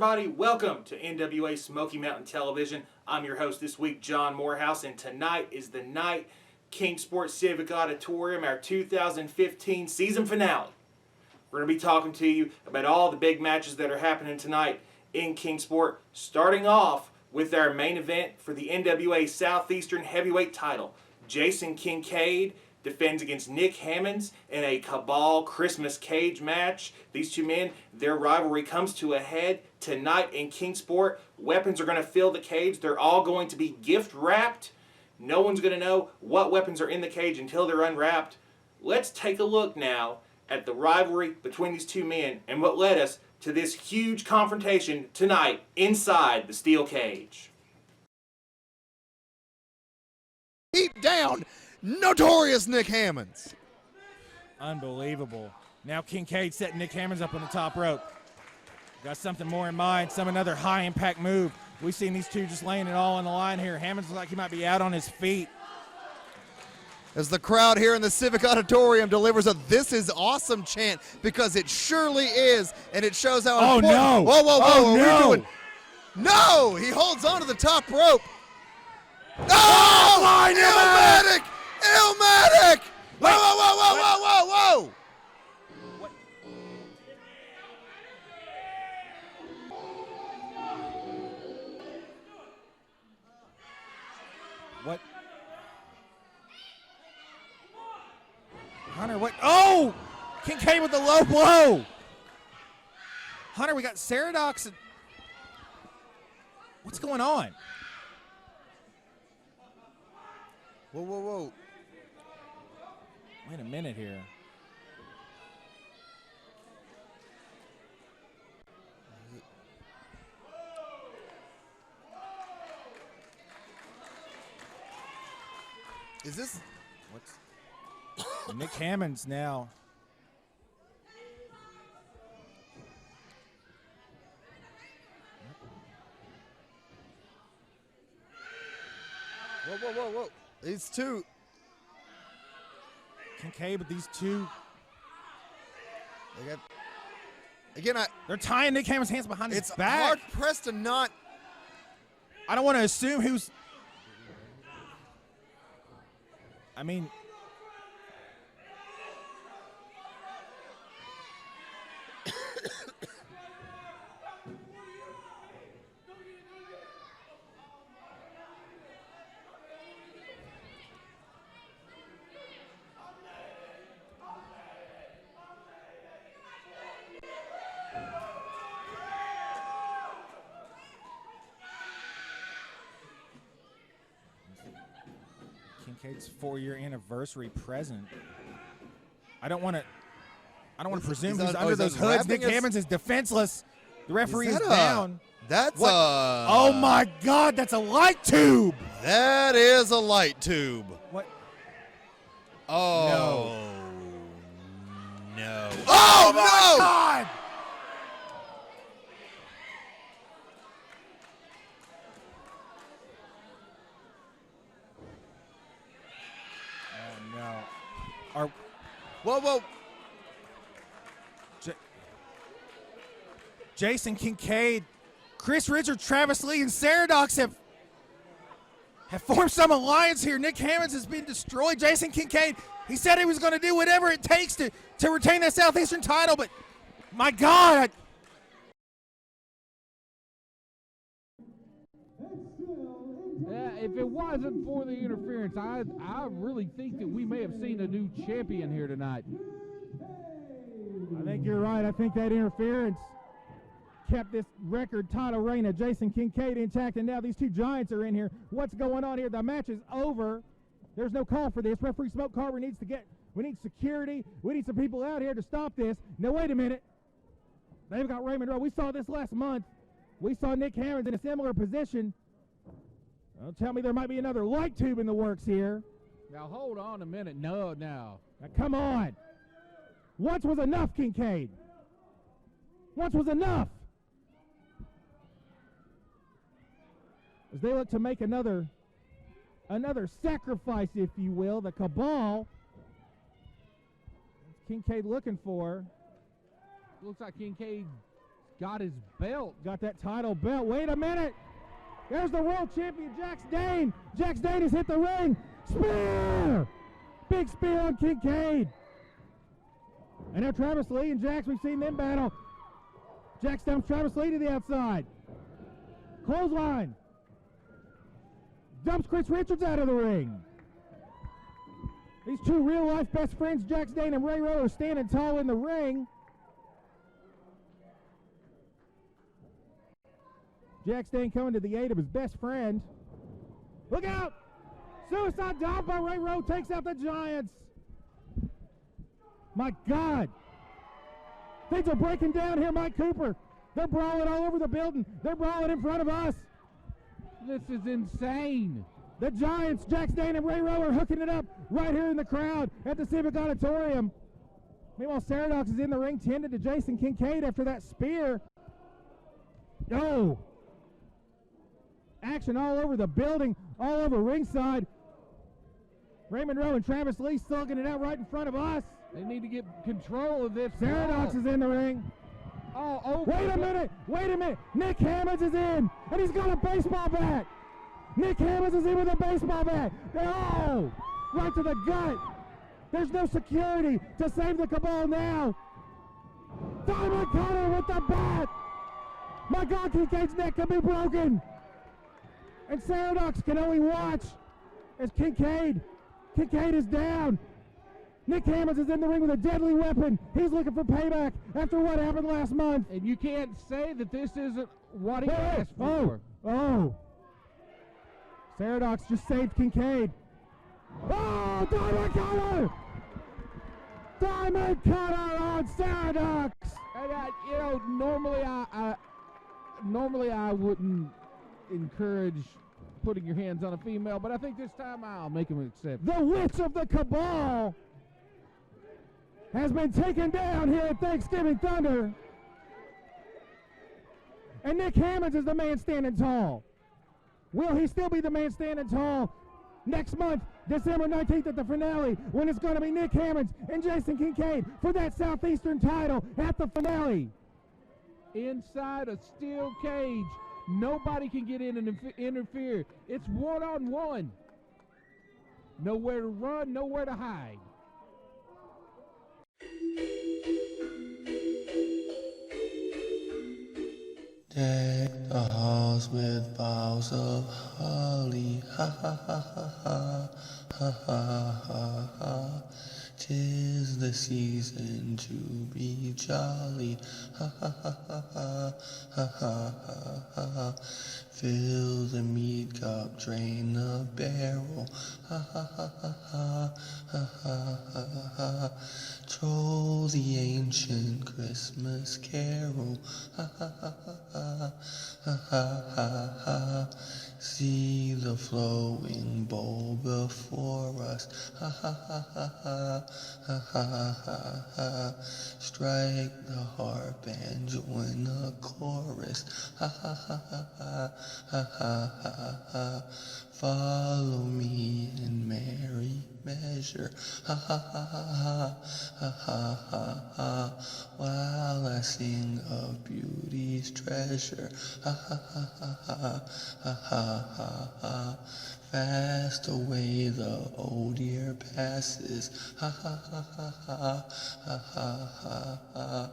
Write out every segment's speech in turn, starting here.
everybody, welcome to NWA Smoky Mountain Television. I'm your host this week, John Morehouse, and tonight is the night Kingsport Civic Auditorium, our 2015 season finale. We're going to be talking to you about all the big matches that are happening tonight in Kingsport, starting off with our main event for the NWA Southeastern Heavyweight title. Jason Kincaid defends against Nick Hammonds in a Cabal Christmas cage match. These two men, their rivalry comes to a head tonight in Kingsport. Weapons are going to fill the cage. They're all going to be gift wrapped. No one's going to know what weapons are in the cage until they're unwrapped. Let's take a look now at the rivalry between these two men and what led us to this huge confrontation tonight inside the steel cage. Deep down, notorious Nick Hammonds. Unbelievable. Now Kincaid setting Nick Hammonds up on the top rope. Got something more in mind, another high-impact move. We've seen these two just laying it all on the line here. Hammonds looks like he might be out on his feet. As the crowd here in the Civic Auditorium delivers a "This is awesome" chant, because it surely is, and it shows how important. No. Whoa, whoa, whoa, oh, what no. are we doing? No! He holds on to the top rope. Oh! Illmatic! Illmatic! Whoa, whoa, whoa, whoa, whoa, whoa, whoa! What? Hunter, what? Oh! Kincaid with the low blow. Hunter, we got Ceradox. What's going on? Whoa, whoa, whoa. Wait a minute here. Is this? What's Nick Hammonds now? Whoa, whoa, whoa, whoa. These two. Kincaid with these two. They got. Again, they're tying Nick Hammonds' hands behind his back. It's hard pressed to not. I don't want to assume who's. I mean, Kincaid's 4-year anniversary present. I don't want to presume he's under those hoods. Nick Hammonds is defenseless. The referee is down. That's what? Oh my God! That's a light tube. That is a light tube. What? Oh no! Oh my no! God! Whoa, whoa. Jason Kincaid, Chris Richard, Travis Lee, and Ceradox have formed some alliance here. Nick Hammonds has been destroyed. Jason Kincaid, he said he was going to do whatever it takes to retain that Southeastern title, but my God. If it wasn't for the interference, I really think that we may have seen a new champion here tonight. I think you're right. I think that interference kept this record title reign of Jason Kincaid intact, and now these two giants are in here. What's going on here? The match is over. There's no call for this. Referee Smoke Carver needs to we need security. We need some people out here to stop this. Now, wait a minute. They've got Raymond Rowe. We saw this last month. We saw Nick Hammonds in a similar position. Don't tell me there might be another light tube in the works here. Now, hold on a minute. No, now. Now, come on. Once was enough, Kincaid. Once was enough. As they look to make another sacrifice, if you will, the Cabal. Kincaid looking for. Looks like Kincaid got his belt. Got that title belt. Wait a minute. There's the world champion, Jax Dane. Jax Dane has hit the ring. Spear! Big spear on Kincaid. And now Travis Lee and Jax, we've seen them battle. Jax dumps Travis Lee to the outside. Clothesline. Dumps Chris Richards out of the ring. These two real-life best friends, Jax Dane and Ray Rowe, are standing tall in the ring. Jax Dane coming to the aid of his best friend. Look out! Suicide dive by Ray Rowe takes out the Giants. My God. Things are breaking down here, Mike Cooper. They're brawling all over the building. They're brawling in front of us. This is insane. The Giants, Jax Dane and Ray Rowe, are hooking it up right here in the crowd at the Civic Auditorium. Meanwhile, Saradox is in the ring tending to Jason Kincaid after that spear. Oh. Action all over the building, all over ringside. Raymond Rowe and Travis Lee slugging it out right in front of us. They need to get control of this. Saradox is in the ring. Oh, wait a minute. Nick Hammonds is in, and he's got a baseball bat. Nick Hammonds is in with a baseball bat. Oh, right to the gut. There's no security to save the Cabal now. Diamond Cutter with the bat. My God, Kincaid's neck can be broken. And Saradox can only watch as Kincaid is down. Nick Hammonds is in the ring with a deadly weapon. He's looking for payback after what happened last month. And you can't say that this isn't what he asked for. Oh. Saradox just saved Kincaid. Oh, Diamond Cutter! Diamond Cutter on Saradox! And normally I wouldn't encourage putting your hands on a female, but I think this time I'll make him accept. The Witch of the Cabal has been taken down here at Thanksgiving Thunder. And Nick Hammonds is the man standing tall. Will he still be the man standing tall next month, December 19th at the finale, when it's going to be Nick Hammonds and Jason Kincaid for that Southeastern title at the finale? Inside a steel cage. Nobody can get in and interfere. It's one-on-one. Nowhere to run, nowhere to hide. Deck the halls with boughs of holly, ha ha ha ha ha, ha ha ha ha. 'Tis the season to be jolly, ha ha ha ha ha, ha ha ha ha. Fill the mead cup, drain the barrel, ha ha ha ha ha, ha ha ha ha. Troll the ancient Christmas carol, ha ha ha ha ha, ha ha ha ha. See the flowing bowl before us, ha ha ha ha ha, ha ha ha ha. Strike the harp and join the chorus, ha ha ha ha ha, ha ha ha ha. Follow me in merry measure, ha ha ha ha ha, ha ha ha ha. While I sing of beauty's treasure, ha ha ha ha ha, ha ha ha ha. Fast away the old year passes, ha ha ha ha ha, ha ha ha ha.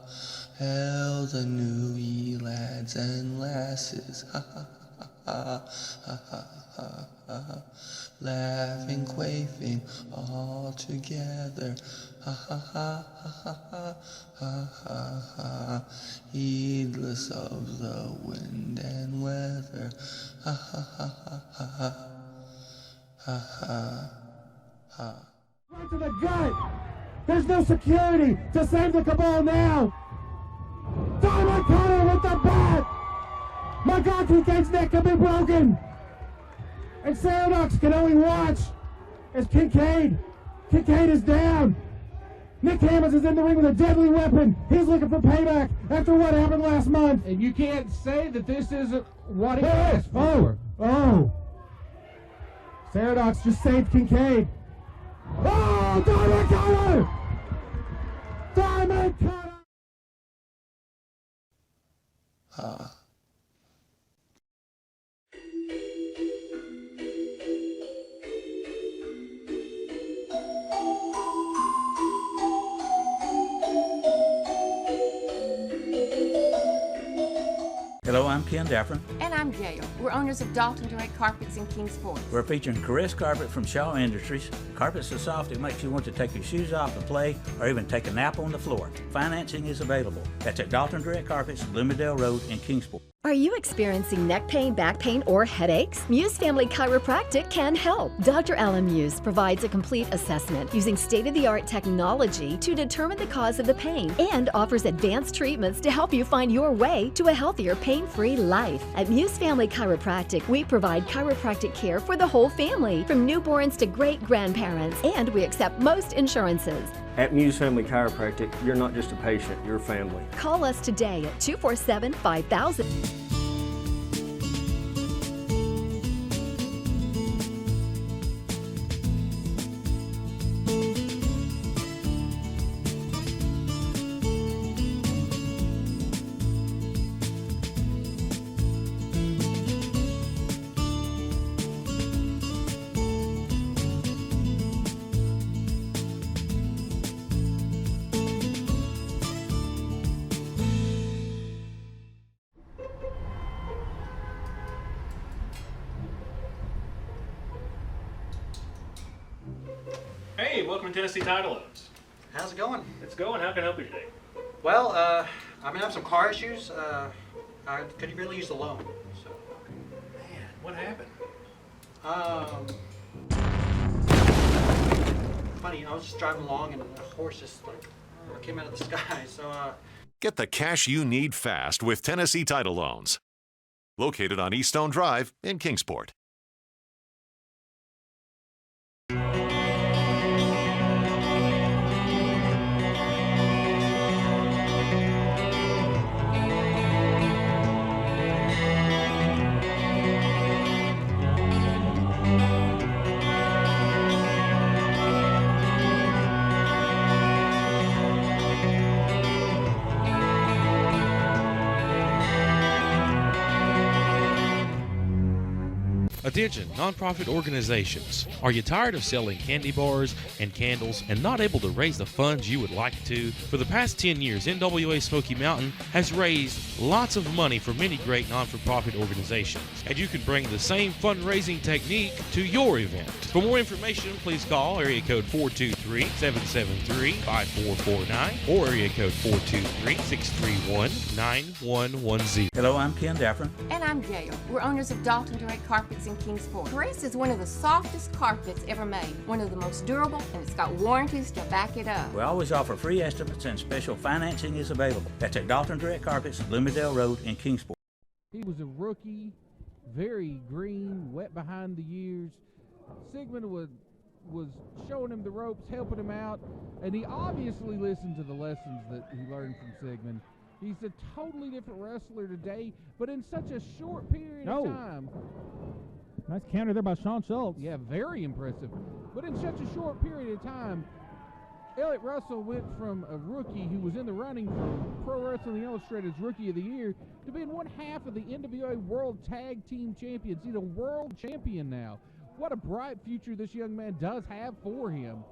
Hail the new ye lads and lasses, ha ha ha ha, ha ha ha ha. Laughing, quaffing all together, ha ha ha ha ha, ha ha ha. Heedless of the wind and weather, ha ha ha ha ha, ha ha ha. Right to the gut. There's no security to save the Cabal now. Diamond Cutter with the bat. My God, Kincaid's neck can be broken. And Saradox can only watch as Kincaid is down. Nick Hammonds is in the ring with a deadly weapon. He's looking for payback after what happened last month. And you can't say that this isn't what he asked for. Oh. Saradox just saved Kincaid. Oh, Diamond Cutter! Diamond Cutter! ha. Hello, I'm Ken Daffron. And I'm Gail. We're owners of Dalton Direct Carpets in Kingsport. We're featuring Caress Carpet from Shaw Industries. Carpet's so soft it makes you want to take your shoes off and play, or even take a nap on the floor. Financing is available. That's at Dalton Direct Carpets, Bloomingdale Road in Kingsport. Are you experiencing neck pain, back pain, or headaches? Muse Family Chiropractic can help. Dr. Alan Muse provides a complete assessment using state-of-the-art technology to determine the cause of the pain and offers advanced treatments to help you find your way to a healthier, pain-free life. At Muse Family Chiropractic, we provide chiropractic care for the whole family, from newborns to great-grandparents, and we accept most insurances. At Muse Family Chiropractic, you're not just a patient, you're family. Call us today at 247-5000. Hey, welcome to Tennessee Title Loans. How's it going? It's going. How can I help you today? Well, I'm having some car issues. I could really use the loan. So. Man, what happened? Funny, I was just driving along and a horse just came out of the sky. So. Get the cash you need fast with Tennessee Title Loans. Located on East Stone Drive in Kingsport. Attention, nonprofit organizations. Are you tired of selling candy bars and candles and not able to raise the funds you would like to? For the past 10 years, NWA Smoky Mountain has raised lots of money for many great non-for-profit organizations, and you can bring the same fundraising technique to your event. For more information, please call area code 423-773-5449 or area code 423-631-9110. Hello, I'm Ken Daffron. And I'm Gail. We're owners of Dalton Direct Carpets in Kingsport. Caress is one of the softest carpets ever made, one of the most durable, and it's got warranties to back it up. We always offer free estimates and special financing is available. That's at Dalton Direct Carpets, Bloomingdale Road in Kingsport. He was a rookie, very green, wet behind the ears. Sigmund was showing him the ropes, helping him out, and he obviously listened to the lessons that he learned from Sigmund. He's a totally different wrestler today, but in such a short period of time. Nice counter there by Sean Schultz. Yeah, very impressive. But in such a short period of time, Elliott Russell went from a rookie who was in the running for Pro Wrestling Illustrated's Rookie of the Year to being one half of the NWA World Tag Team Champions. He's a world champion now. What a bright future this young man does have for him.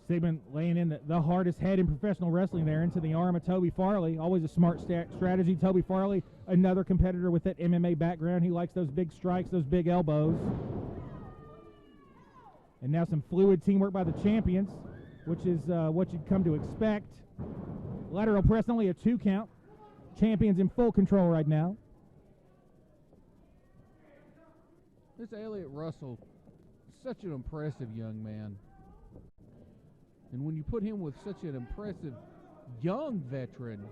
Sigmund laying in the hardest head in professional wrestling there into the arm of Toby Farley. Always a smart strategy. Toby Farley, another competitor with that MMA background. He likes those big strikes, those big elbows. And now some fluid teamwork by the champions, which is what you'd come to expect. Lateral press, only a 2 count. Champions in full control right now. This Elliott Russell, such an impressive young man. And when you put him with such an impressive young veteran,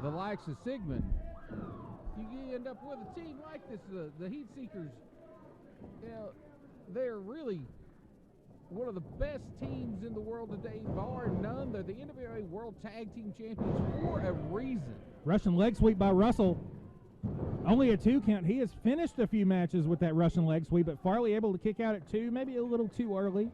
the likes of Sigmund, you end up with a team like this. The Heat Seekers, they're really one of the best teams in the world today, bar none. They're the NWA World Tag Team Champions for a reason. Russian leg sweep by Russell. Only a 2 count. He has finished a few matches with that Russian leg sweep, but Farley able to kick out at 2, maybe a little too early.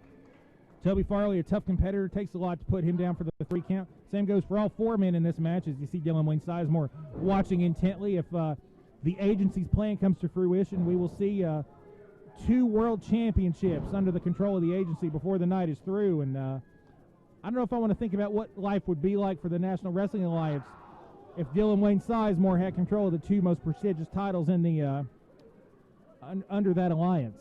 Toby Farley, a tough competitor, takes a lot to put him down for the 3 count. Same goes for all 4 men in this match, as you see Dylan Wayne Sizemore watching intently. If the agency's plan comes to fruition, we will see 2 world championships under the control of the agency before the night is through. And I don't know if I want to think about what life would be like for the National Wrestling Alliance if Dylan Wayne Sizemore had control of the 2 most prestigious titles in the under that alliance.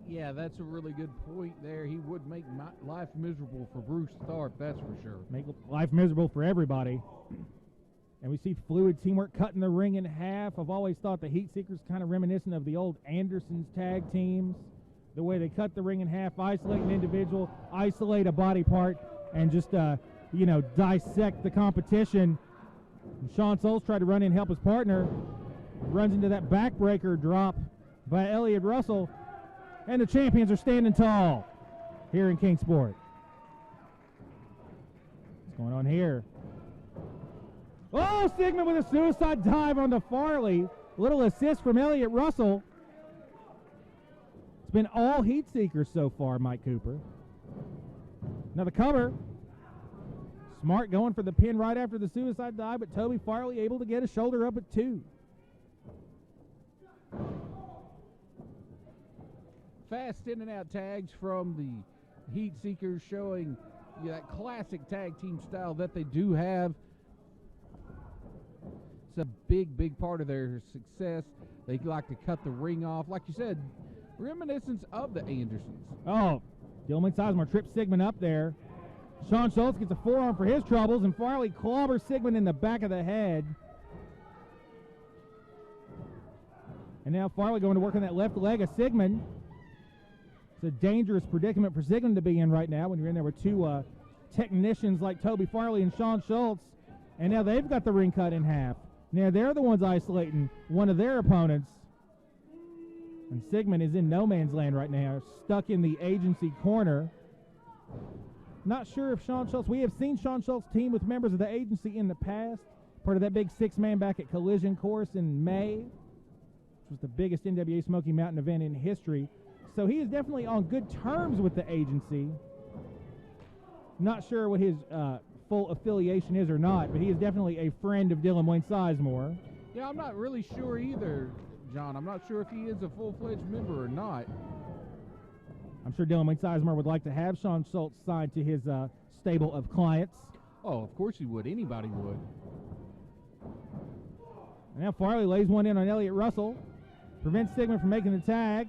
Yeah, that's a really good point there. He would make life miserable for Bruce Tharp, that's for sure. Make life miserable for everybody. And we see fluid teamwork cutting the ring in half. I've always thought the Heat Seekers kind of reminiscent of the old Andersons tag teams. The way they cut the ring in half, isolate an individual, isolate a body part, and just, dissect the competition. And Sean Souls tried to run in and help his partner. Runs into that backbreaker drop by Elliott Russell. And the champions are standing tall here in Kingsport. What's going on here? Oh, Sigmund with a suicide dive onto Farley. Little assist from Elliott Russell. It's been all Heat Seekers so far, Mike Cooper. Now the cover. Smart going for the pin right after the suicide dive, but Toby Farley able to get a shoulder up at 2. Fast in and out tags from the Heat Seekers, showing that classic tag team style that they do have. It's a big part of their success. They like to cut the ring off. Like you said, reminiscence of the Andersons. Oh, Dylan Sizemore trips Sigmund up there. Sean Schultz gets a forearm for his troubles, and Farley clobbers Sigmund in the back of the head. And now Farley going to work on that left leg of Sigmund. It's a dangerous predicament for Sigmund to be in right now when you're in there with 2 technicians like Toby Farley and Sean Schultz. And now they've got the ring cut in half. Now they're the ones isolating one of their opponents. And Sigmund is in no man's land right now, stuck in the agency corner. Not sure if Sean Schultz, we have seen Sean Schultz team with members of the agency in the past. Part of that big 6-man back at Collision Course in May, which was the biggest NWA Smoky Mountain event in history. So he is definitely on good terms with the agency. Not sure what his full affiliation is or not, but he is definitely a friend of Dylan Wayne Sizemore. Yeah, I'm not really sure either, John. I'm not sure if he is a full-fledged member or not. I'm sure Dylan Wayne Sizemore would like to have Sean Schultz signed to his stable of clients. Oh, of course he would. Anybody would. And now Farley lays one in on Elliott Russell. Prevents Sigmund from making the tag.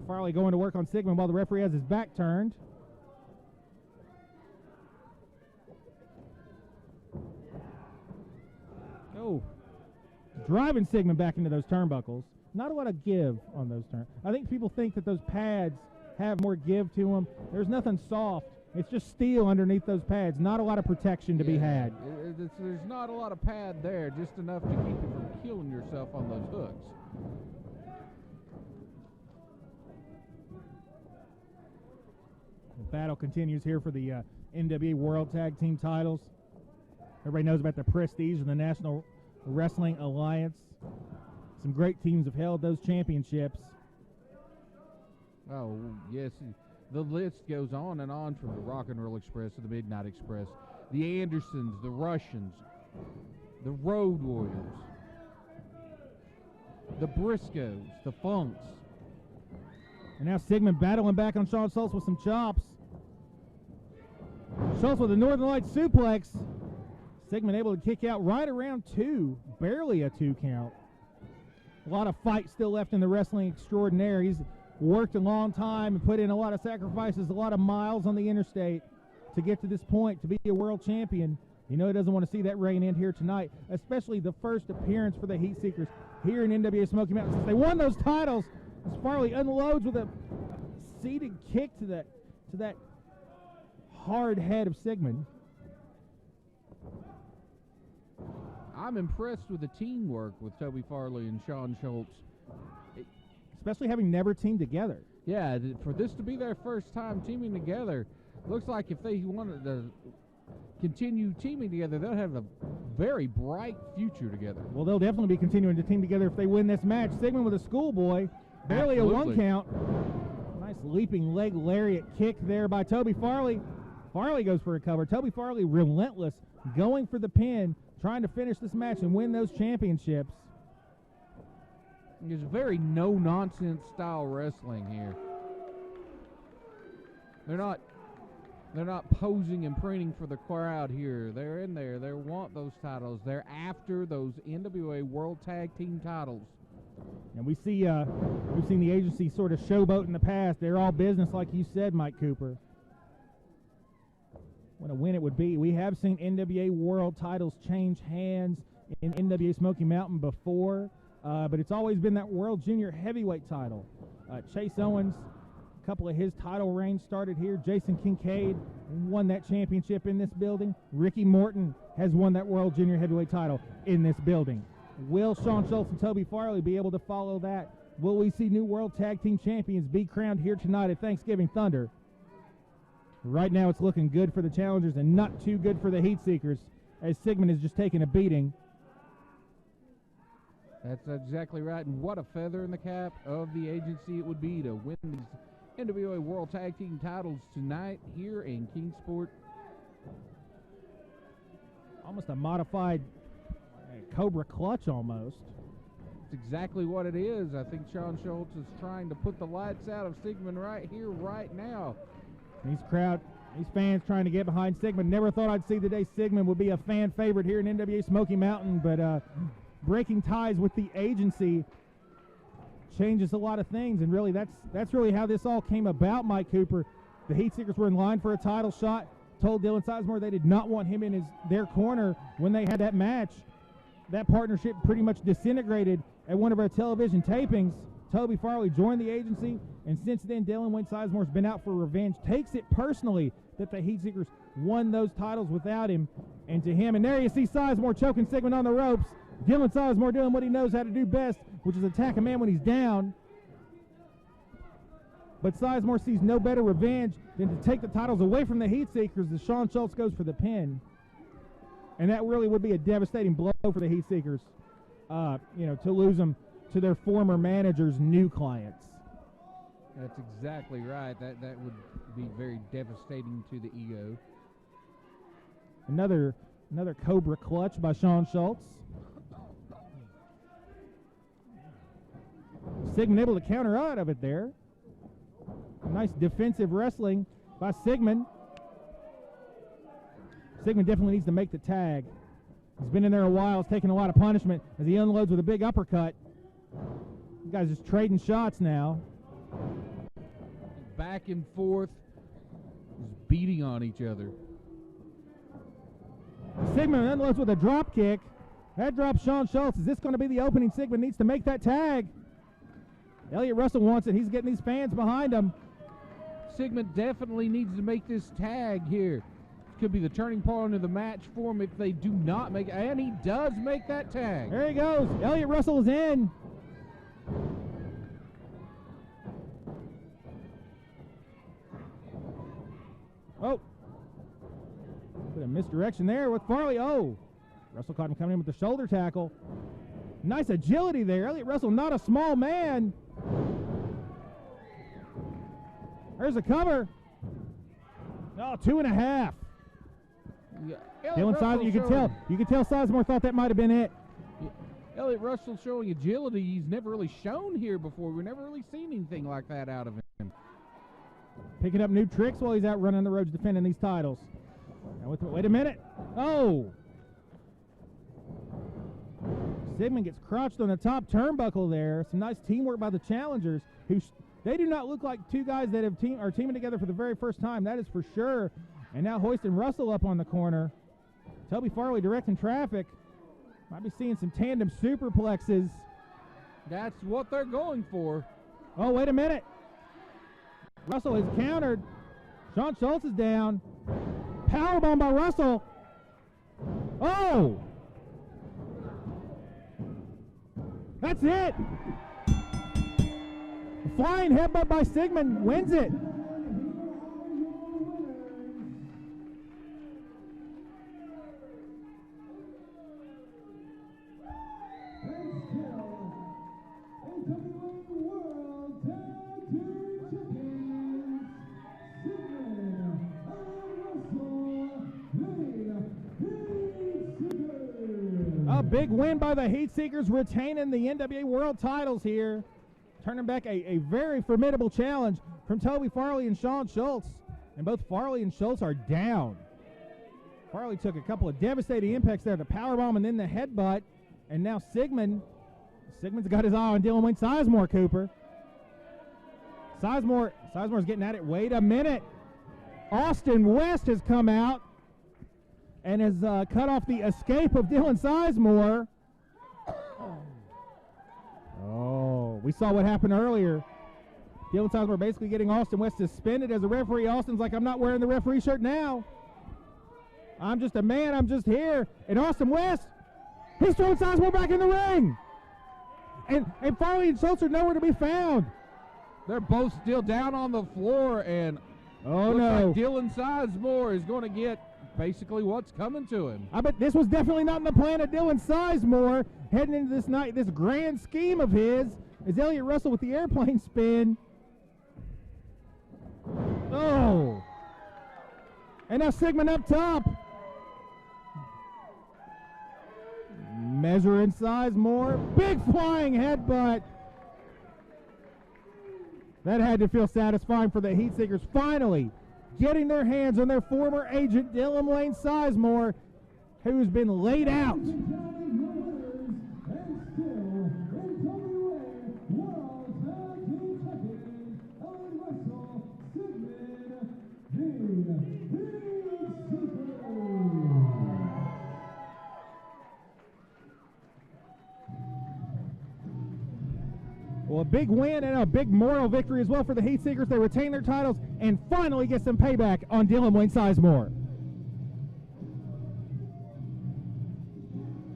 Farley going to work on Sigmund while the referee has his back turned. Oh, driving Sigmund back into those turnbuckles. Not a lot of give on those turns. I think people think that those pads have more give to them. There's nothing soft. It's just steel underneath those pads. Not a lot of protection to be had. There's not a lot of pad there, just enough to keep you from killing yourself on those hooks. The battle continues here for the NWA World Tag Team titles. Everybody knows about the prestige of the National Wrestling Alliance. Some great teams have held those championships. Oh, yes. The list goes on and on, from the Rock and Roll Express to the Midnight Express, the Andersons, the Russians, the Road Warriors, the Briscoes, the Funks. And now Sigmund battling back on Sean Schultz with some chops. Schultz with a Northern Lights suplex. Sigmund able to kick out right around 2, barely a 2 count. A lot of fight still left in the wrestling extraordinaire. He's worked a long time and put in a lot of sacrifices, a lot of miles on the interstate to get to this point, to be a world champion. You know he doesn't want to see that reign end here tonight, especially the first appearance for the Heat Seekers here in NWA Smoky Mountain since they won those titles. As Farley unloads with a seated kick to that hard head of Sigmund. I'm impressed with the teamwork with Toby Farley and Sean Schultz. Especially having never teamed together. Yeah, for this to be their first time teaming together, looks like if they wanted to continue teaming together, they'll have a very bright future together. Well, they'll definitely be continuing to team together if they win this match. Sigmund with a schoolboy, barely Absolutely. a 1 count. Sleeping leg lariat kick there by Toby Farley. Farley goes for a cover. Toby Farley relentless, going for the pin, trying to finish this match and win those championships. There's very no-nonsense style wrestling here. They're not posing and preening for the crowd here. They're in there. They want those titles. They're after those NWA World Tag Team titles. And we've seen the agency sort of showboat in the past. They're all business, like you said, Mike Cooper. What a win it would be. We have seen NWA World titles change hands in NWA Smoky Mountain before, but it's always been that World Junior Heavyweight title. Chase Owens, a couple of his title reigns started here. Jason Kincaid won that championship in this building. Ricky Morton has won that World Junior Heavyweight title in this building. Will Shawn Schultz and Toby Farley be able to follow that? Will we see new World Tag Team Champions be crowned here tonight at Thanksgiving Thunder? Right now it's looking good for the challengers and not too good for the Heat Seekers, as Sigmund is just taking a beating. That's exactly right, and what a feather in the cap of the agency it would be to win these NWA World Tag Team titles tonight here in Kingsport. Almost a modified Cobra Clutch almost. It's exactly what it is. I think Shawn Schultz is trying to put the lights out of Sigmund right here, right now. These fans trying to get behind Sigmund. Never thought I'd see the day Sigmund would be a fan favorite here in NWA Smoky Mountain, but breaking ties with the agency changes a lot of things, and really that's really how this all came about, Mike Cooper. The Heat Seekers were in line for a title shot, told Dylan Sizemore they did not want him in their corner when they had that match. That partnership pretty much disintegrated at one of our television tapings. Toby Farley joined the agency, and since then, Dylan Wayne Sizemore's been out for revenge, takes it personally that the Heat Seekers won those titles without him. And to him, and there you see Sizemore choking Sigmund on the ropes. Dylan Sizemore doing what he knows how to do best, which is attack a man when he's down. But Sizemore sees no better revenge than to take the titles away from the Heat Seekers as Shawn Schultz goes for the pin. And that really would be a devastating blow for the Heat Seekers, to lose them to their former manager's new clients. That's exactly right. That would be very devastating to the ego. Another Cobra Clutch by Shawn Schultz. Sigmund able to counter out of it there. Nice defensive wrestling by Sigmund. Sigmund definitely needs to make the tag. He's been in there a while. He's taking a lot of punishment as he unloads with a big uppercut. You guys just trading shots now. Back and forth, just beating on each other. Sigmund unloads with a drop kick. That drops Shawn Schultz. Is this going to be the opening? Sigmund needs to make that tag. Elliot Russell wants it. He's getting these fans behind him. Sigmund definitely needs to make this tag here. Could be the turning point of the match for him if they do not make it. And he does make that tag. There he goes. Elliot Russell is in. Oh. Bit of misdirection there with Farley. Oh. Russell caught him coming in with the shoulder tackle. Nice agility there. Elliot Russell, not a small man. There's a cover. Oh, 2.5. Yeah. Dylan Sizemore, you could tell Sizemore thought that might have been it. Yeah. Elliot Russell showing agility he's never really shown here before. We've never really seen anything like that out of him. Picking up new tricks while he's out running the roads defending these titles. Now wait a minute. Oh! Sigmund gets crouched on the top turnbuckle there. Some nice teamwork by the challengers. They do not look like two guys that are teaming together for the very first time. That is for sure. And now hoisting Russell up on the corner. Toby Farley directing traffic. Might be seeing some tandem superplexes. That's what they're going for. Oh, wait a minute. Russell is countered. Shawn Schultz is down. Powerbomb by Russell. Oh! That's it. Flying headbutt by Sigmund wins it. A big win by the Heat Seekers, retaining the NWA World titles here. Turning back a very formidable challenge from Toby Farley and Sean Schultz. And both Farley and Schultz are down. Farley took a couple of devastating impacts there, the powerbomb and then the headbutt. And now Sigmund's got his eye on Dylan Wayne Sizemore, Cooper. Sizemore's getting at it. Wait a minute. Austin West has come out and has cut off the escape of Dylan Sizemore. Oh, we saw what happened earlier. Dylan Sizemore basically getting Austin West suspended as a referee. Austin's like, I'm not wearing the referee shirt now. I'm just a man, I'm just here. And Austin West, he's throwing Sizemore back in the ring. And Farley and Schultz are nowhere to be found. They're both still down on the floor, and oh looks no, like Dylan Sizemore is going to get basically what's coming to him. I bet this was definitely not in the plan of Dylan Sizemore heading into this night, this grand scheme of his, is Elliott Russell with the airplane spin. Oh. And now Sigmund up top. Measuring Sizemore. Big flying headbutt. That had to feel satisfying for the Heat Seekers, finally getting their hands on their former agent, Dylan Wayne Sizemore, who's been laid out. Well, a big win and a big moral victory as well for the Heat Seekers. They retain their titles and finally get some payback on Dylan Wayne Sizemore.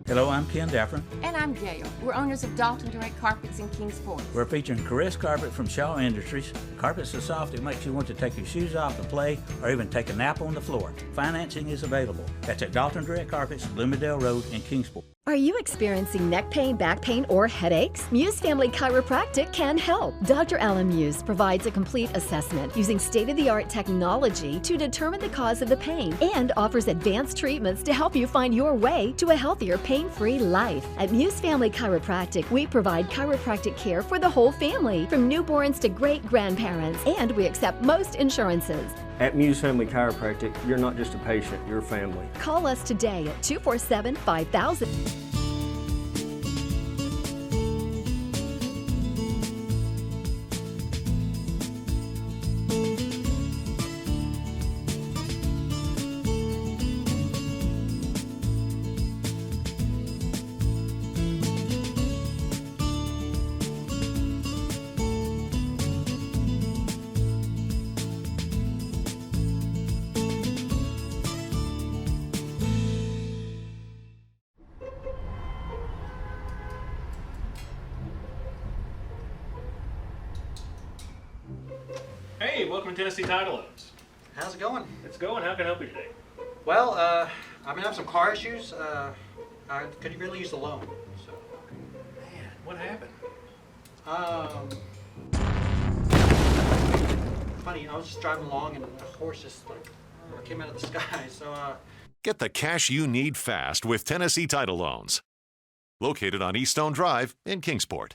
Hello, I'm Ken Daffron. And I'm Gail. We're owners of Dalton Direct Carpets in Kingsport. We're featuring Caress Carpet from Shaw Industries. Carpet's so soft it makes you want to take your shoes off and play or even take a nap on the floor. Financing is available. That's at Dalton Direct Carpets, Bloomingdale Road in Kingsport. Are you experiencing neck pain, back pain, or headaches? Muse Family Chiropractic can help. Dr. Alan Muse provides a complete assessment using state-of-the-art technology to determine the cause of the pain and offers advanced treatments to help you find your way to a healthier, pain-free life. At Muse Family Chiropractic, we provide chiropractic care for the whole family, from newborns to great-grandparents, and we accept most insurances. At Muse Family Chiropractic, you're not just a patient, you're family. Call us today at 247-5000. Hey, welcome to Tennessee Title Loans. How's it going? It's going. How can I help you today? Well, I'm having some car issues. I could really use the loan. So. Man, what happened? Funny, I was just driving along and a horse just like came out of the sky. So. Get the cash you need fast with Tennessee Title Loans. Located on East Stone Drive in Kingsport.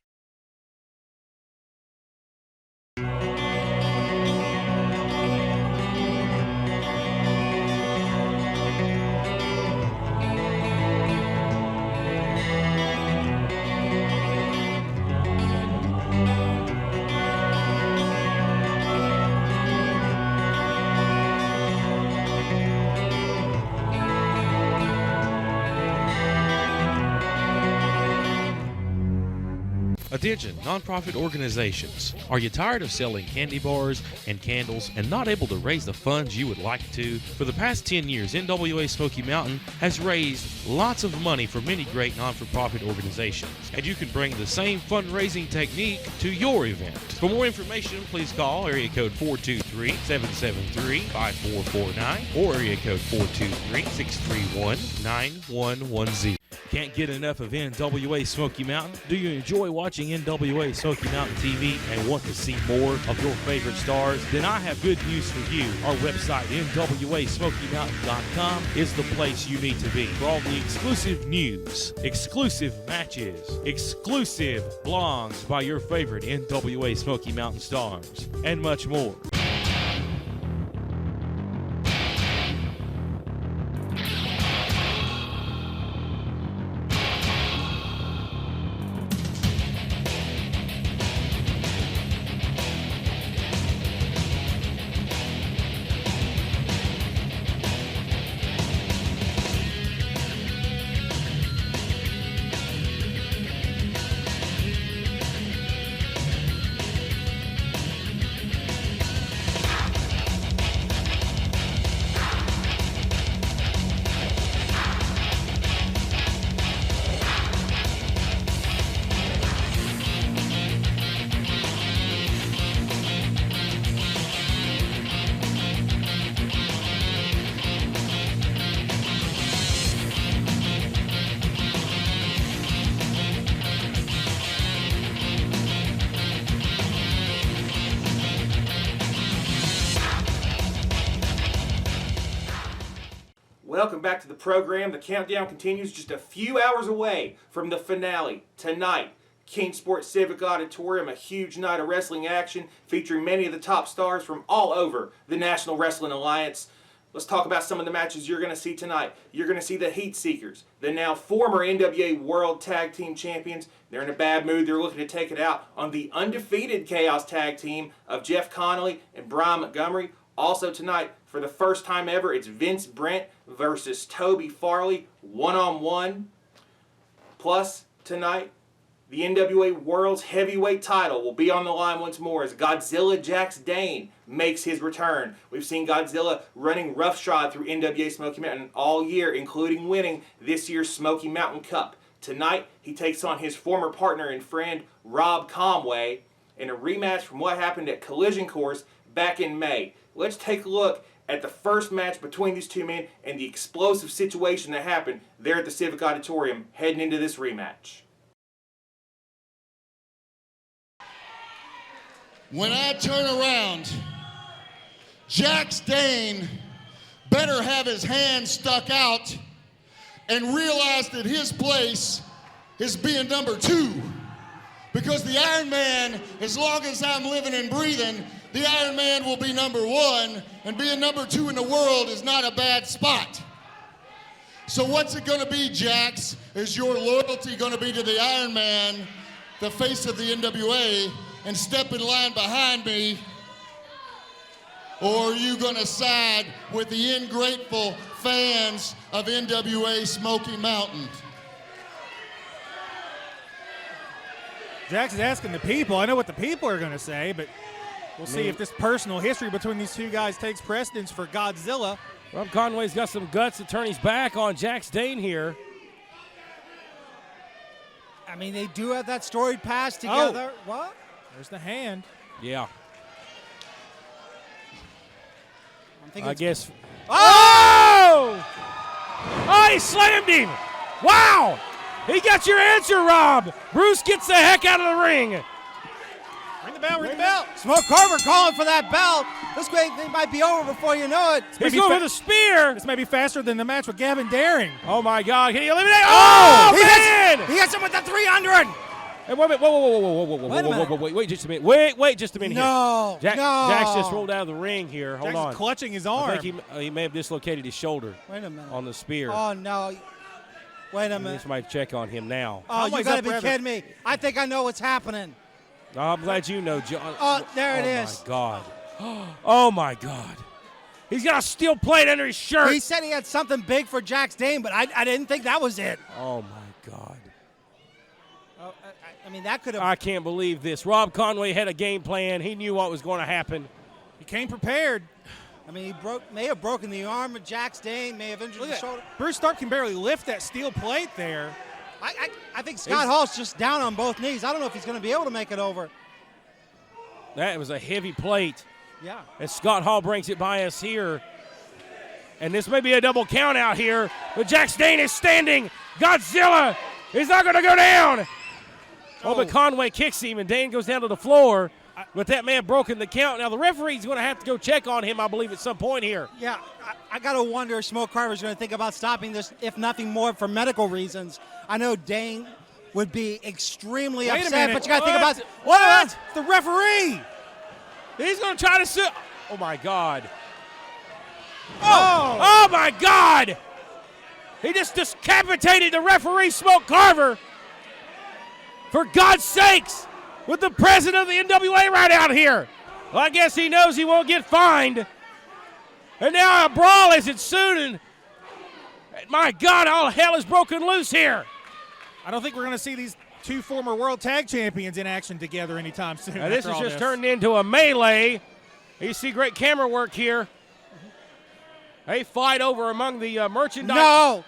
Attention, nonprofit organizations. Are you tired of selling candy bars and candles and not able to raise the funds you would like to? For the past 10 years, NWA Smoky Mountain has raised lots of money for many great non-for-profit organizations, and you can bring the same fundraising technique to your event. For more information, please call area code 423-773-5449 or area code 423-631-9110. Can't get enough of NWA Smoky Mountain? Do you enjoy watching NWA Smoky Mountain TV and want to see more of your favorite stars? Then I have good news for you. Our website, NWASmokyMountain.com, is the place you need to be for all the exclusive news, exclusive matches, exclusive blogs by your favorite NWA Smoky Mountain stars, and much more. Welcome back to the program. The countdown continues just a few hours away from the finale. Tonight, Kingsport Civic Auditorium, a huge night of wrestling action featuring many of the top stars from all over the National Wrestling Alliance. Let's talk about some of the matches you're going to see tonight. You're going to see the Heat Seekers, the now former NWA World Tag Team Champions. They're in a bad mood. They're looking to take it out on the undefeated Chaos Tag Team of Jeff Connolly and Brian Montgomery. Also tonight, for the first time ever, it's Vince Brent versus Toby Farley, one-on-one. Plus, tonight, the NWA World's Heavyweight title will be on the line once more as Godzilla Jax Dane makes his return. We've seen Godzilla running roughshod through NWA Smoky Mountain all year, including winning this year's Smoky Mountain Cup. Tonight, he takes on his former partner and friend, Rob Conway, in a rematch from what happened at Collision Course back in May. Let's take a look at the first match between these two men and the explosive situation that happened there at the Civic Auditorium heading into this rematch. When I turn around, Jax Dane better have his hand stuck out and realize that his place is being number 2. Because the Iron Man, as long as I'm living and breathing, the Iron Man will be number 1, and being number 2 in the world is not a bad spot. So what's it going to be, Jax? Is your loyalty going to be to the Iron Man, the face of the NWA, and step in line behind me? Or are you going to side with the ungrateful fans of NWA Smoky Mountain? Jax is asking the people. I know what the people are going to say, but we'll see if this personal history between these two guys takes precedence for Godzilla. Rob Conway's got some guts to turn his back on Jax Dane here. I mean, they do have that storied past together. Oh. What? There's the hand. Yeah. I guess. Oh! Oh, he slammed him! Wow! He got your answer, Rob. Bruce gets the heck out of the ring. Ring the bell, ring the bell. Smoke Carver calling for that bell. This thing might be over before you know it. He's going for the spear. This may be faster than the match with Gavin Daring. Oh, my God. Can he eliminate? Oh, man! He hits him with the 300. Hey, wait a minute. Whoa. Wait just a minute. Wait just a minute here. Jax just rolled out of the ring here. Hold on. Jax is clutching his arm. I think he may have dislocated his shoulder. Wait a minute. On the spear. Oh, no. Wait a minute. This might check on him now. Oh, you got to be kidding me. I think I know what's happening. Oh, I'm glad you know, John. Oh, there it is. Oh, my God. Oh, my God. He's got a steel plate under his shirt. He said he had something big for Jax Dane, but I didn't think that was it. Oh, my God. Oh, I mean, that could have. I can't believe this. Rob Conway had a game plan. He knew what was going to happen. He came prepared. I mean, he may have broken the arm of Jax Dane, may have injured the shoulder. Bruce Stark can barely lift that steel plate there. I think Scott Hall's just down on both knees. I don't know if he's going to be able to make it over. That was a heavy plate. Yeah. And Scott Hall brings it by us here. And this may be a double count out here. But Jax Dane is standing. Godzilla is not going to go down. Oh, but Conway kicks him, and Dane goes down to the floor. With that man broken the count. Now, the referee's going to have to go check on him, I believe, at some point here. Yeah, I got to wonder if Smoke Carver's going to think about stopping this, if nothing more for medical reasons. I know Dane would be extremely upset, but you got to think about what about the referee? He's going to try to sue. Oh, my God. Oh, my God. He just decapitated the referee, Smoke Carver. For God's sakes. With the president of the NWA right out here. Well, I guess he knows he won't get fined. And now a brawl has ensued, and my God, all hell is broken loose here. I don't think we're going to see these two former world tag champions in action together anytime soon. Now, this has just turned into a melee. You see great camera work here. They fight over among the merchandise. No!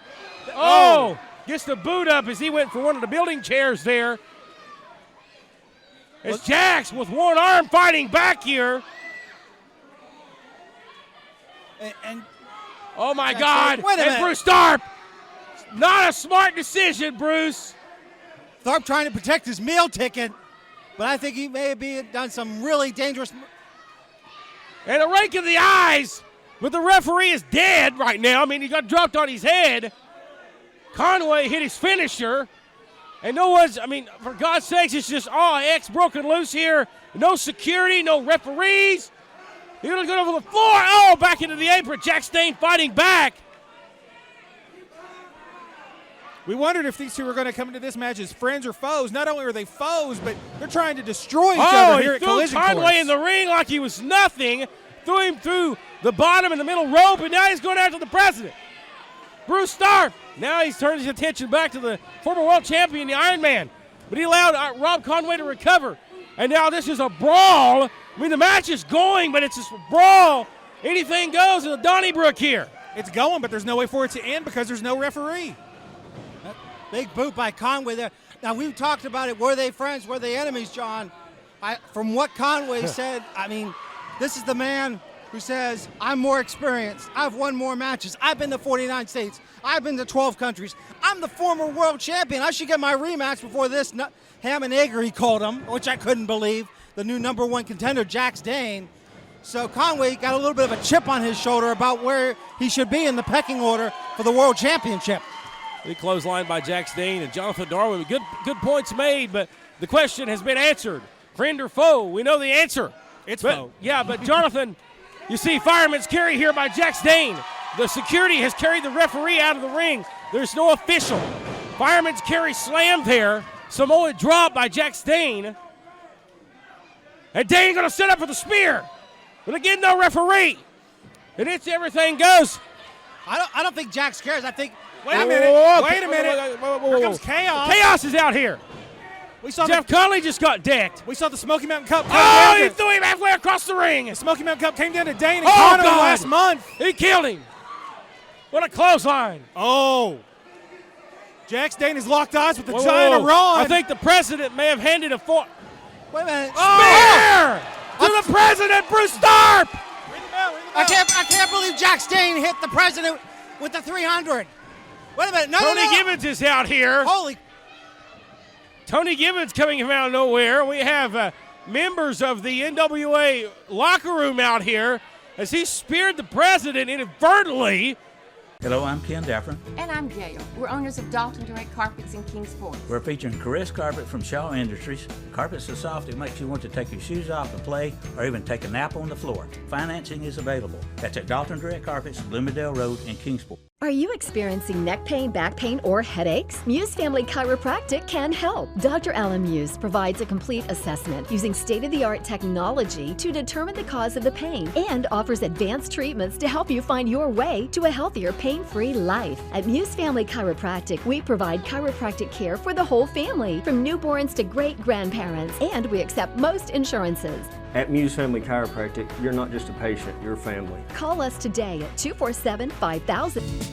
Oh! Gets the boot up as he went for one of the building chairs there. It's Jax with one arm fighting back here. And oh, my God. Wait a minute. Bruce Tharp. Not a smart decision, Bruce. Tharp trying to protect his meal ticket, but I think he may have done some really dangerous. And a rake in the eyes, but the referee is dead right now. I mean, he got dropped on his head. Conway hit his finisher. And no one's, I mean, for God's sakes, it's just all X broken loose here. No security, no referees. He's going to go over the floor. Oh, back into the apron. Jack Stane fighting back. We wondered if these two were going to come into this match as friends or foes. Not only are they foes, but they're trying to destroy each other here at Collision Course. Conway in the ring like he was nothing. Threw him through the bottom and the middle rope, and now he's going after the president. Bruce Tharp. Now he's turned his attention back to the former world champion, the Iron Man. But he allowed Rob Conway to recover. And now this is a brawl. I mean, the match is going, but it's just a brawl. Anything goes in the Donnybrook here. It's going, but there's no way for it to end because there's no referee. Big boot by Conway there. Now, we've talked about it. Were they friends? Were they enemies, John? From what Conway said, I mean, this is the man who says, I'm more experienced. I've won more matches. I've been to 49 states. I've been to 12 countries. I'm the former world champion. I should get my rematch before this ham and egger, he called him, which I couldn't believe. The new #1 contender, Jax Dane. So Conway got a little bit of a chip on his shoulder about where he should be in the pecking order for the world championship. Big clothesline by Jax Dane and Jonathan Darwin. Good points made, but the question has been answered. Friend or foe? We know the answer. It's foe. Yeah, but Jonathan, you see fireman's carry here by Jax Dane. The security has carried the referee out of the ring. There's no official. Fireman's carry slammed there. Samoa drop by Jax Dane. And Dane going to set up for the spear. But again, no referee. And it's everything goes. I don't think Jax cares. I think. Wait a minute. Wait a minute. Here comes Chaos. Chaos is out here. We saw Jeff Conley just got decked. We saw the Smoky Mountain Cup. Oh, he threw him halfway across the ring. The Smoky Mountain Cup came down to Dane and Conway last month. He killed him. What a clothesline. Oh. Jax Dane has locked eyes with the Giant of Ron. I think the president may have handed a fork. Wait a minute. Spear to the president, Bruce Tharp. I can't believe Jax Dane hit the president with the 300. Wait a minute. No, Tony Gibbons is out here. Holy. Tony Gibbons coming from out of nowhere. We have members of the NWA locker room out here as he speared the president inadvertently. Hello, I'm Ken Daffron. And I'm Gail. We're owners of Dalton Direct Carpets in Kingsport. We're featuring Caress Carpet from Shaw Industries. Carpet's so soft it makes you want to take your shoes off and play or even take a nap on the floor. Financing is available. That's at Dalton Direct Carpets, Bloomingdale Road in Kingsport. Are you experiencing neck pain, back pain, or headaches? Muse Family Chiropractic can help. Dr. Alan Muse provides a complete assessment using state-of-the-art technology to determine the cause of the pain and offers advanced treatments to help you find your way to a healthier, pain-free life. At Muse Family Chiropractic, we provide chiropractic care for the whole family, from newborns to great-grandparents, and we accept most insurances. At Muse Family Chiropractic, you're not just a patient, you're family. Call us today at 247-5000.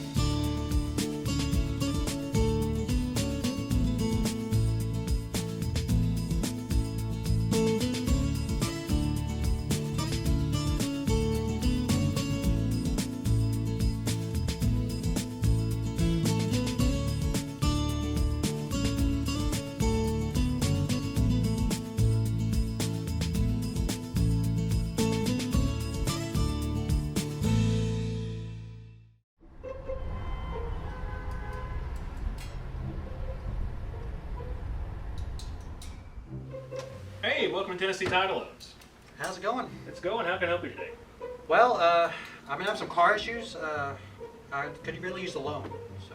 Hey, welcome to Tennessee Title Loans. How's it going? It's going. How can I help you today? Well, I'm gonna have some car issues. I could really use the loan. So.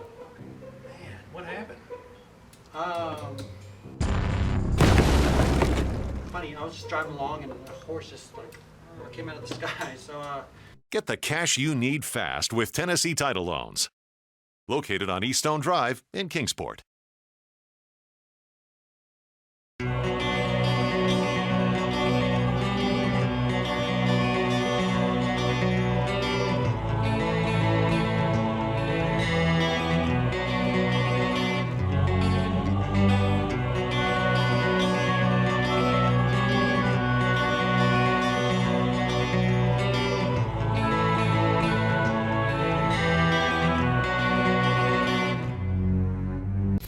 Man, what happened? Funny, I was just driving along and a horse just came out of the sky. So. Get the cash you need fast with Tennessee Title Loans. Located on Eaststone Drive in Kingsport.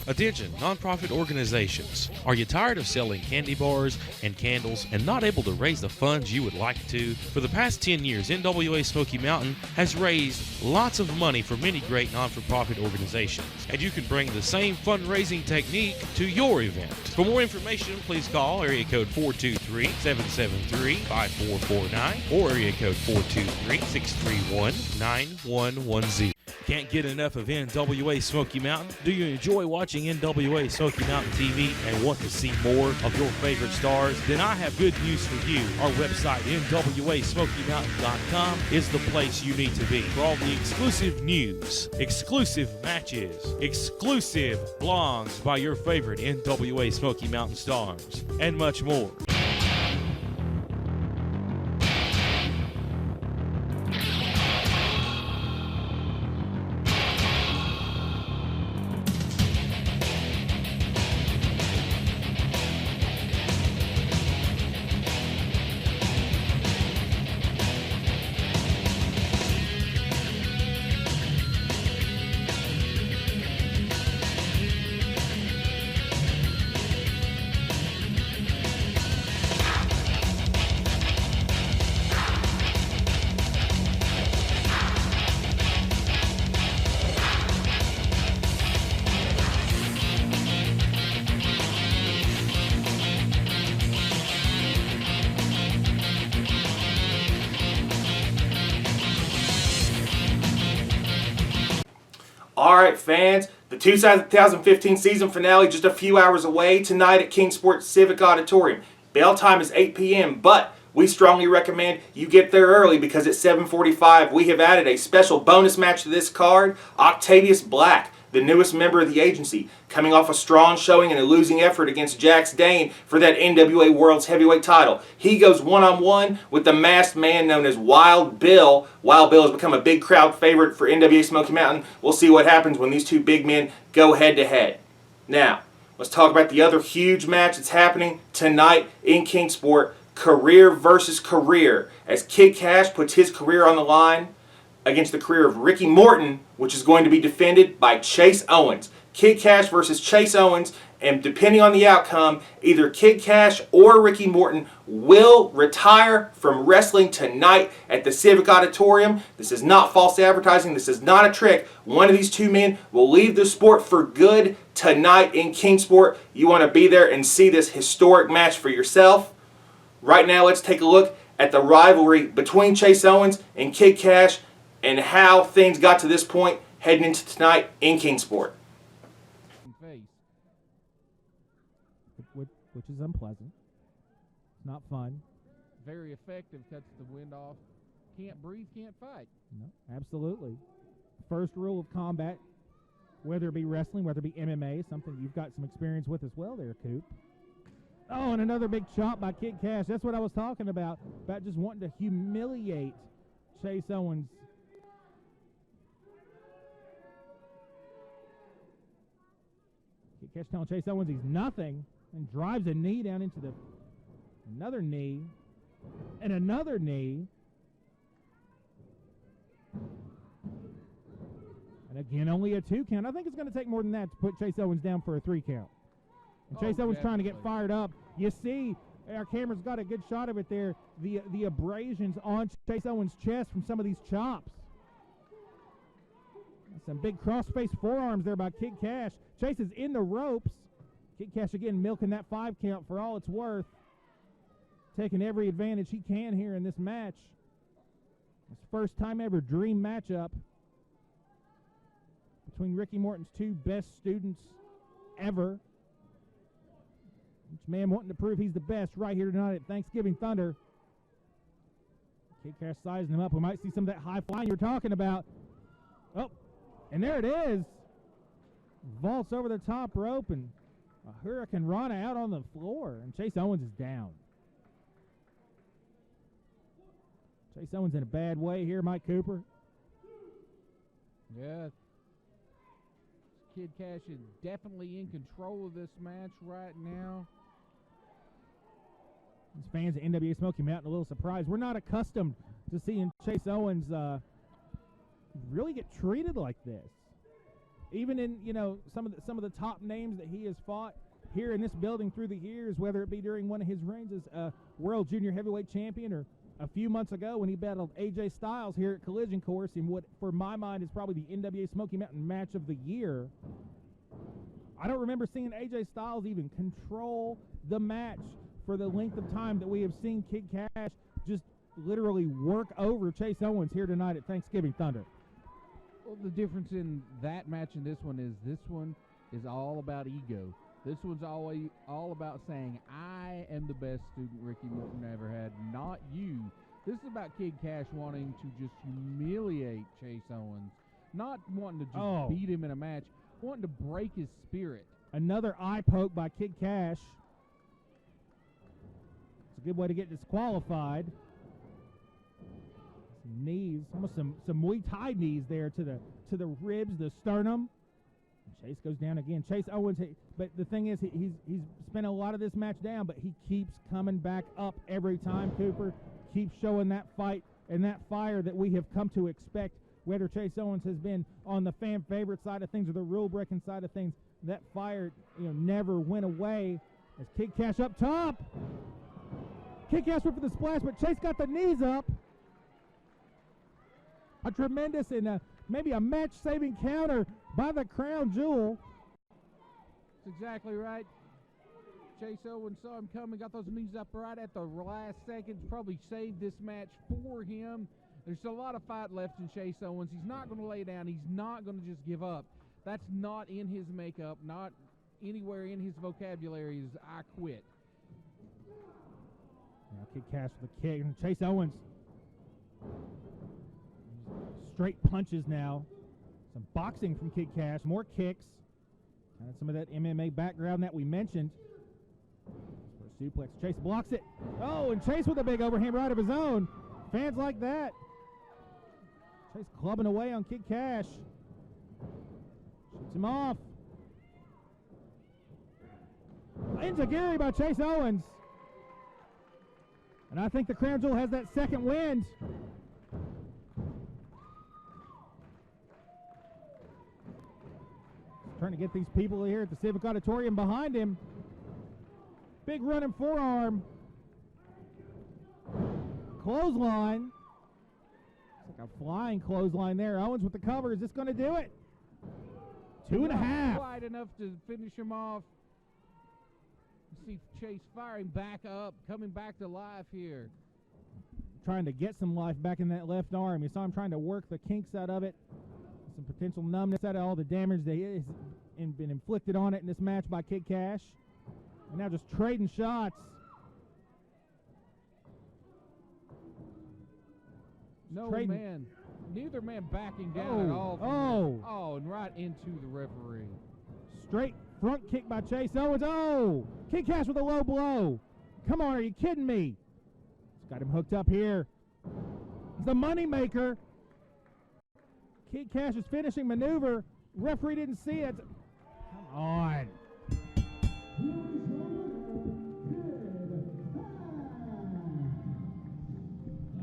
Attention, nonprofit organizations. Are you tired of selling candy bars and candles and not able to raise the funds you would like to? For the past 10 years, NWA Smoky Mountain has raised lots of money for many great non-for-profit organizations, and you can bring the same fundraising technique to your event. For more information, please call area code 423-773-5449 or area code 423-631-9110. Can't get enough of NWA Smoky Mountain? Do you enjoy watching NWA Smoky Mountain TV and want to see more of your favorite stars? Then I have good news for you. Our website, NWASmokyMountain.com, is the place you need to be for all the exclusive news, exclusive matches, exclusive blogs by your favorite NWA Smoky Mountain stars, and much more. All right, fans, the 2015 season finale just a few hours away tonight at Kingsport Civic Auditorium. Bell time is 8 p.m., but we strongly recommend you get there early because at 7:45 we have added a special bonus match to this card. Octavius Black, the newest member of the agency, coming off a strong showing and a losing effort against Jax Dane for that NWA World's Heavyweight title. He goes one-on-one with the masked man known as Wild Bill. Wild Bill has become a big crowd favorite for NWA Smoky Mountain. We'll see what happens when these two big men go head-to-head. Now, let's talk about the other huge match that's happening tonight in Kingsport, career versus career, as Kid Cash puts his career on the line against the career of Ricky Morton, which is going to be defended by Chase Owens. Kid Cash versus Chase Owens, and depending on the outcome, either Kid Cash or Ricky Morton will retire from wrestling tonight at the Civic Auditorium. This is not false advertising. This is not a trick. One of these two men will leave the sport for good tonight in Kingsport. You want to be there and see this historic match for yourself. Right now, let's take a look at the rivalry between Chase Owens and Kid Cash and how things got to this point heading into tonight in Kingsport. Which is unpleasant. It's not fun. Very effective, cuts the wind off. Can't breathe, can't fight. No, absolutely. First rule of combat, whether it be wrestling, whether it be MMA, something you've got some experience with as well there, Coop. Oh, and another big chop by Kid Cash. That's what I was talking about just wanting to humiliate Chase Owens. Kid Cash telling Chase Owens he's nothing and drives a knee down into another knee and another knee. And again, only a 2 count. I think it's going to take more than that to put Chase Owens down for a 3 count. And Chase Owens trying to get fired up. You see, our camera's got a good shot of it there, the abrasions on Chase Owens' chest from some of these chops. Some big cross-face forearms there by Kid Cash. Chase is in the ropes. Kid Cash again milking that 5 count for all it's worth. taking every advantage he can here in this match. His first time ever dream matchup between Ricky Morton's two best students ever. Each man wanting to prove he's the best right here tonight at Thanksgiving Thunder. Kid Cash sizing him up. We might see some of that high flying you're talking about. Oh, and there it is. Vaults over the top rope, and a Hurricane Rana out on the floor, and Chase Owens is down. Chase Owens in a bad way here, Mike Cooper. Yeah. Kid Cash is definitely in control of this match right now. These fans at NWA Smoky Mountain a little surprised. We're not accustomed to seeing Chase Owens really get treated like this. Even in, you know, some of the top names that he has fought here in this building through the years, whether it be during one of his reigns as a World Junior Heavyweight Champion or a few months ago when he battled AJ Styles here at Collision Course in what, for my mind, is probably the NWA Smoky Mountain match of the year. I don't remember seeing AJ Styles even control the match for the length of time that we have seen Kid Cash just literally work over Chase Owens here tonight at Thanksgiving Thunder. Well, the difference in that match and this one is all about ego. This one's always all about saying, I am the best student Ricky Morton ever had, not you. This is about Kid Cash wanting to just humiliate Chase Owens, not wanting to just beat him in a match, wanting to break his spirit. Another eye poke by Kid Cash. It's a good way to get disqualified. Some knees, almost some Muay Thai knees there to the ribs, the sternum. Chase goes down again. Chase Owens, but the thing is, he's spent a lot of this match down, but he keeps coming back up every time. Cooper keeps showing that fight and that fire that we have come to expect. Whether Chase Owens has been on the fan favorite side of things or the rule breaking side of things, that fire, never went away. As Kid Cash up top, Kid Cash went for the splash, but Chase got the knees up. A tremendous and maybe a match-saving counter by the Crown Jewel. That's exactly right. Chase Owens saw him coming, got those knees up right at the last seconds, probably saved this match for him. There's a lot of fight left in Chase Owens. He's not going to lay down. He's not going to just give up. That's not in his makeup, not anywhere in his vocabulary is I quit. Now Kid Cash with the kick, and Chase Owens. Straight punches now. Some boxing from Kid Cash, more kicks. Kind of some of that MMA background that we mentioned. For a suplex, Chase blocks it. Oh, and Chase with a big overhand right of his own. Fans like that. Chase clubbing away on Kid Cash. Shoots him off. Enziguri by Chase Owens. And I think the Crown Jewel has that second wind. Trying to get these people here at the Civic Auditorium behind him. Big running forearm. Clothesline. It's like a flying clothesline there. Owens with the cover. Is this going to do it? 2.5. Quite enough to finish him off. You see Chase firing back up, coming back to life here. Trying to get some life back in that left arm. You saw him trying to work the kinks out of it. Some potential numbness out of all the damage that has been inflicted on it in this match by Kid Cash. And now just trading shots. Neither man backing down at all. And right into the referee. Straight front kick by Chase Owens. Oh, Kid Cash with a low blow. Come on, are you kidding me? It's got him hooked up here. It's the money maker. Kid Cash's finishing maneuver. Referee didn't see it. Come on.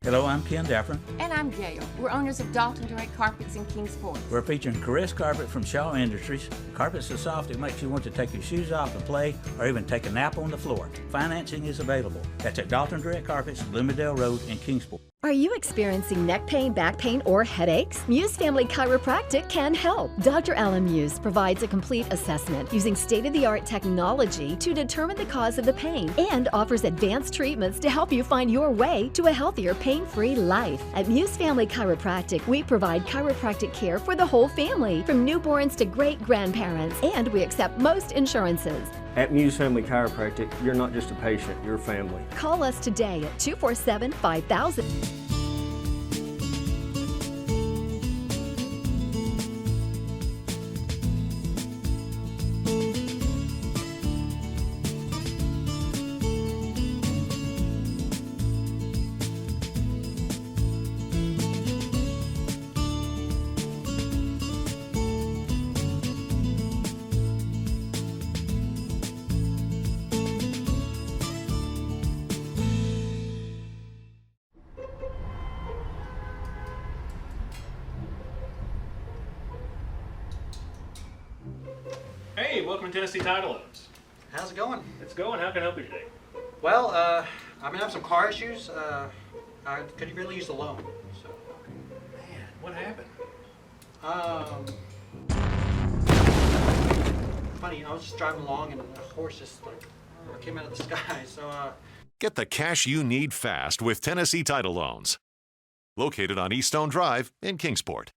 Hello, I'm Ken Daffron. And I'm Gail. We're owners of Dalton Direct Carpets in Kingsport. We're featuring Caress Carpet from Shaw Industries. Carpet's so soft it makes you want to take your shoes off and play or even take a nap on the floor. Financing is available. That's at Dalton Direct Carpets, Bloomingdale Road in Kingsport. Are you experiencing neck pain, back pain, or headaches? Muse Family Chiropractic can help. Dr. Alan Muse provides a complete assessment using state-of-the-art technology to determine the cause of the pain and offers advanced treatments to help you find your way to a healthier, pain-free life. At Muse Family Chiropractic, we provide chiropractic care for the whole family, from newborns to great-grandparents, and we accept most insurances. At Muse Family Chiropractic, you're not just a patient, you're family. Call us today at 247-5000. Hey, welcome to Tennessee Title Loans. How's it going? It's going. How can I help you today? Well, I'm having some car issues. I could really use the loan. So. Man, what happened? Funny, I was just driving along and a horse just came out of the sky. So. Get the cash you need fast with Tennessee Title Loans. Located on Eaststone Drive in Kingsport.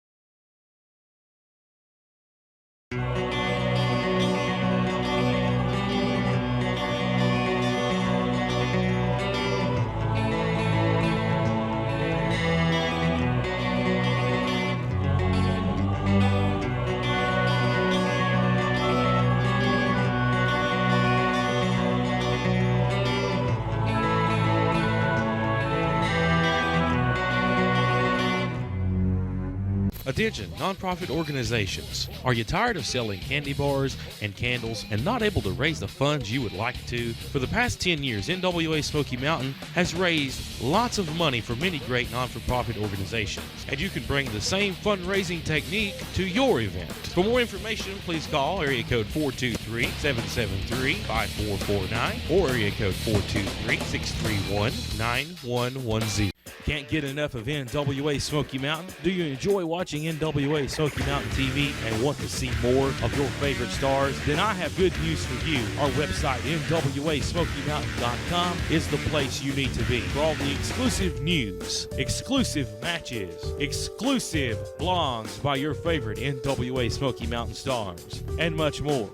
Attention, nonprofit organizations. Are you tired of selling candy bars and candles and not able to raise the funds you would like to? For the past 10 years, NWA Smoky Mountain has raised lots of money for many great non-for-profit organizations, and you can bring the same fundraising technique to your event. For more information, please call area code 423-773-5449 or area code 423-631-9110. Can't get enough of NWA Smoky Mountain? Do you enjoy watching NWA Smoky Mountain TV and want to see more of your favorite stars? Then I have good news for you. Our website, NWASmokyMountain.com, is the place you need to be for all the exclusive news, exclusive matches, exclusive blogs by your favorite NWA Smoky Mountain stars, and much more.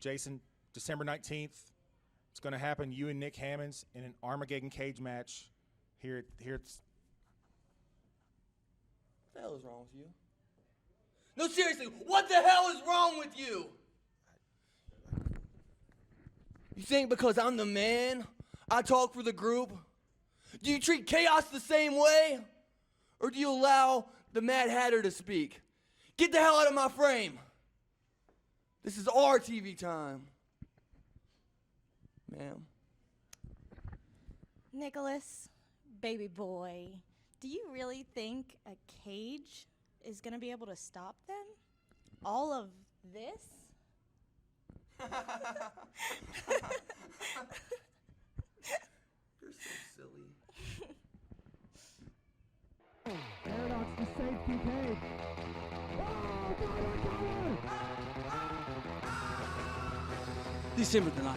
Jason, December 19th, it's going to happen. You and Nick Hammonds in an Armageddon cage match here at What the hell is wrong with you? No, seriously, what the hell is wrong with you? You think because I'm the man, I talk for the group? Do you treat chaos the same way? Or do you allow the Mad Hatter to speak? Get the hell out of my frame. This is our TV time. Ma'am. Nicholas, baby boy, do you really think a cage is going to be able to stop them? All of this? You're so silly. Paradox to save Kincaid. December the 19th,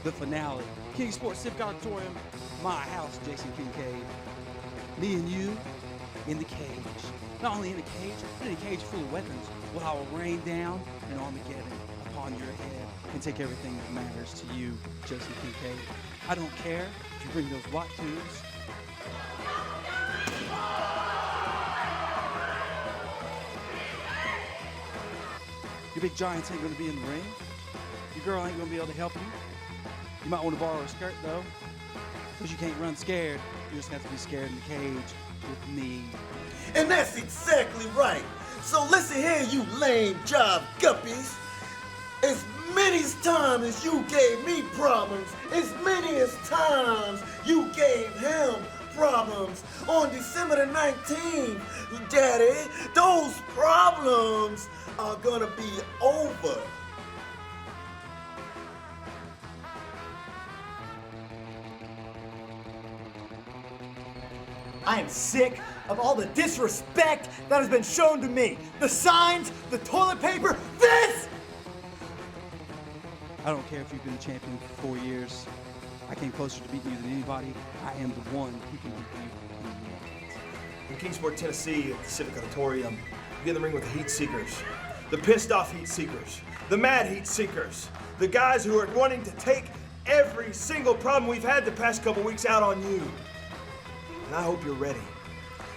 the finale. Kingsport Civic Auditorium, my house, Jason Kincaid. Me and you in the cage. Not only in a cage, but in a cage full of weapons, where I will rain down an Armageddon upon on your head and take everything that matters to you, Jason Kincaid. I don't care if you bring those white tubes. Your big giants ain't gonna be in the ring. Your girl ain't gonna be able to help you. You might want to borrow a skirt though, because you can't run scared. You just have to be scared in the cage with me. And that's exactly right. So listen here, you lame job guppies. As many times as you gave me problems, as many as times you gave him problems on December the 19th, Daddy, those problems are gonna be over. I am sick of all the disrespect that has been shown to me. The signs, the toilet paper, this! I don't care if you've been champion for 4 years. I came closer to beating you than anybody. I am the one who can beat you. In Kingsport, Tennessee, at the Civic Auditorium, you get in the ring with the Heat Seekers, the pissed off Heat Seekers, the mad Heat Seekers, the guys who are wanting to take every single problem we've had the past couple weeks out on you. And I hope you're ready.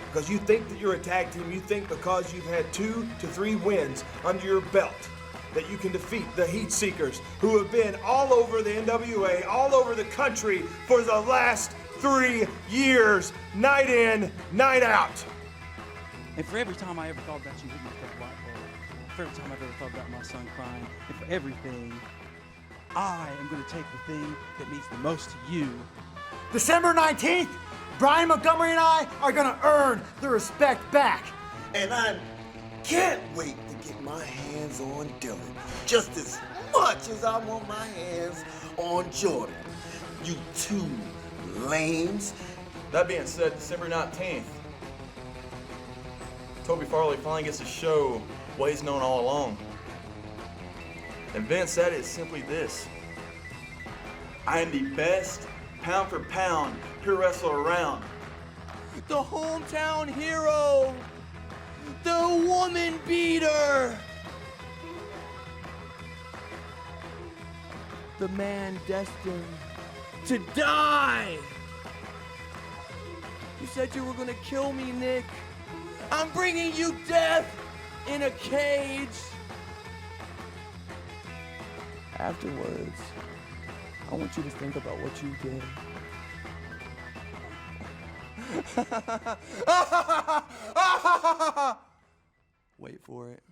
Because you think that you're a tag team, you think because you've had 2 to 3 wins under your belt that you can defeat the Heat Seekers who have been all over the NWA, all over the country for the last 3 years, night in, night out. And for every time I ever thought about you hitting with that white ball, for every time I've ever thought about my son crying, and for everything, I am going to take the thing that means the most to you. December 19th, Brian Montgomery and I are gonna earn the respect back. And I can't wait to get my hands on Dylan just as much as I want my hands on Jordan. You two lames. That being said, December 19th, Toby Farley finally gets to show what he's known all along. And Vince said it is simply this. I am the best pound for pound pure wrestler around. The hometown hero. The woman beater. The man destined to die. You said you were gonna kill me, Nick. I'm bringing you death in a cage. Afterwards, I want you to think about what you did. Wait for it.